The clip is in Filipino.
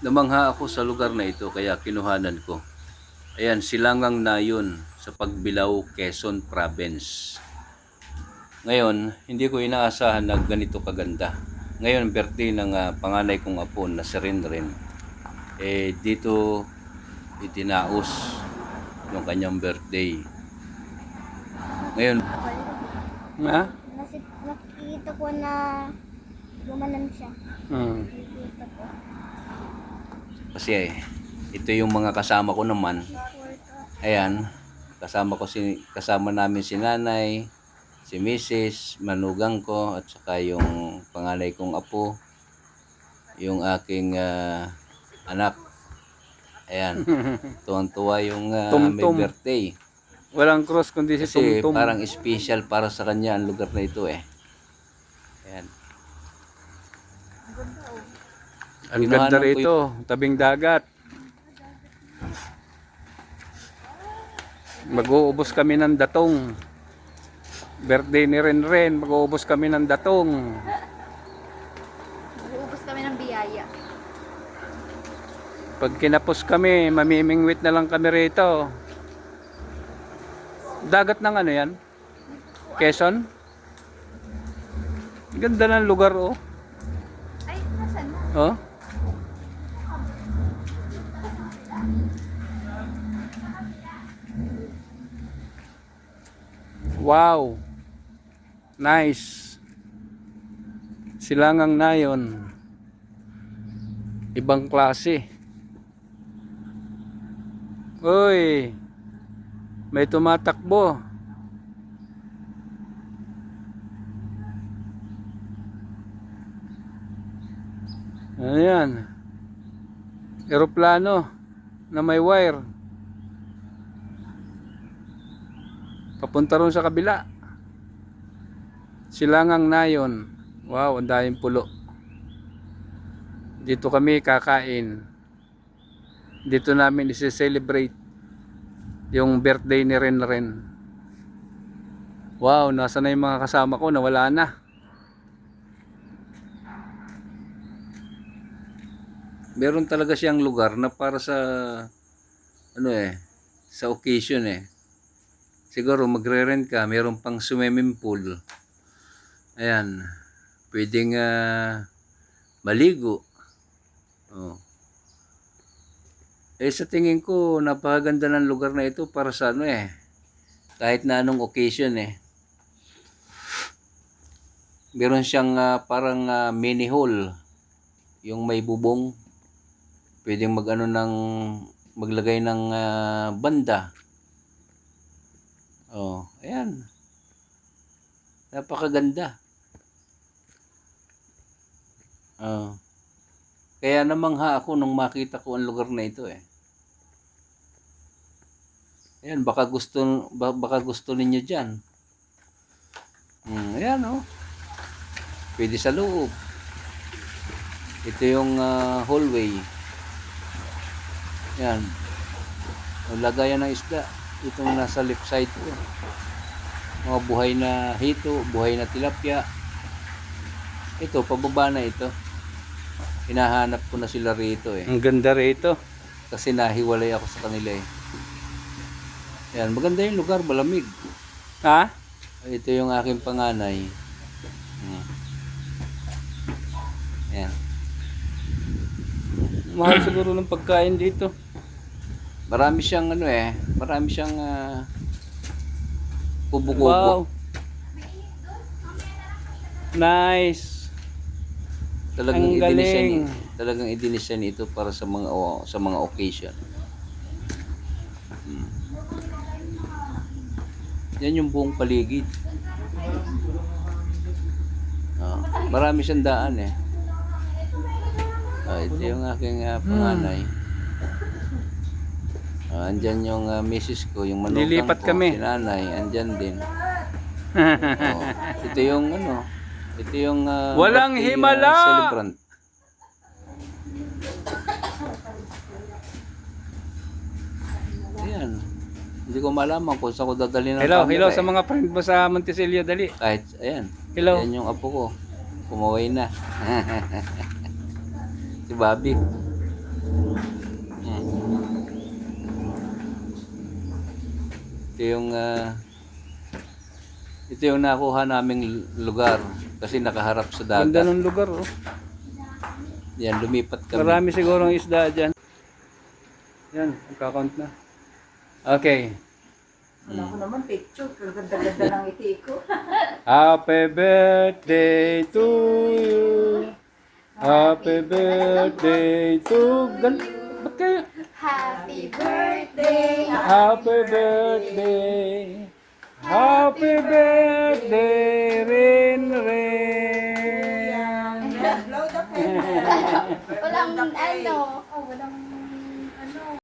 Namangha ako sa lugar na ito kaya kinuhanan ko. Ayan, Silangang Nayon sa Pagbilao, Quezon Province. Ngayon, hindi ko inaasahan na ganito kaganda. Ngayon, birthday ng panganay kong apo na si Rinrin. Dito itinaos yung kanyang birthday. Ngayon, ha? Nakikita ko na gumanan siya. Nakikita ko. Kasi ito yung mga kasama ko naman. Ayan, kasama namin si nanay, si Mrs., manugang ko, at saka yung panganay kong apo, yung aking anak. Ayan, tuwang-tuwa yung may birthday. Walang cross kundi si Kasi Tumtum. parang special para sa kanya ang lugar na ito eh. Ayan. Ang ganda rito, tabing dagat. Mag-uubos kami ng datong. Birthday ni Renren, mag-uubos kami ng datong. Uubos kami ng biyaya. Pag kinapos kami, mamimingwit na lang kami rito. Dagat ng ano yan? Quezon? Ganda ng lugar oh. Ay, nasan na? Oh. Wow. Nice. Silangang Nayon. Ibang klase. Uy. May tumatakbo. Ano yan? Eroplano na may wire. Papunta ron sa kabila. Silangang Nayon. Wow, ang daming pulo. Dito kami kakain. Dito namin isi-celebrate yung birthday ni Renren. Wow, nasa na yung mga kasama ko? Nawala na. Meron talaga siyang lugar na para sa sa occasion eh. Siguro magre-rent ka, meron pang swimming pool. Ayan, pwedeng maligo. Oh. Sa tingin ko napakaganda ng lugar na ito para sa kahit na anong occasion eh. Meron siyang parang mini hall, yung may bubong. Pwedeng maglagay ng banda. Oh, ayan. Napakaganda. Oh. Kaya namangha ako nung makita ko ang lugar na ito eh. Ayan, baka gusto ninyo diyan. Ayan oh. Pwede sa loob. Ito yung hallway. Yan. Lagayan ng isda. Itong nasa left side ko. Mga buhay na hito, buhay na tilapia. Ito, pababa na ito. Hinahanap ko na sila rito eh. Ang ganda rito. Kasi nahiwalay ako sa kanila eh. Yan, maganda yung lugar, malamig. Ha? Ito yung aking panganay. Yan. Mahal siguro ng pagkain dito. Marami siyang marami siyang kubo-kubo. Wow. Nice. Ang galing. Talagang idinisenyo ito para sa mga occasion. Yan yung buong paligid. Marami siyang daan eh. Ito yung aking panganay. Andyan yung misis ko, yung manugang Lilipat ko, kami. si nanay, andyan din. Ito yung ito yung Walang birthday, himala! Celebrant. Ayan. Hindi ko malaman kung saan ko dadalhin ng Hello, camera hello eh. sa mga friend mo sa Monticello, dali. Kahit, ayan. Hello. Ayan yung apo ko. Kumaway na. Si Bobby. Ito yung nakuha naming lugar kasi nakaharap sa Ganda dagat. ng lugar, oh. Yan, lumipat kami. Marami sigurong isda dyan. Yan, magkakount na. Okay. Wala ko naman picture. Ganda-ganda lang iti ko. Happy birthday to you. Happy birthday to... Ba't kayo? Happy birthday. Happy birthday. Happy birthday, Rin Rin. Blow the candle. Walang ano.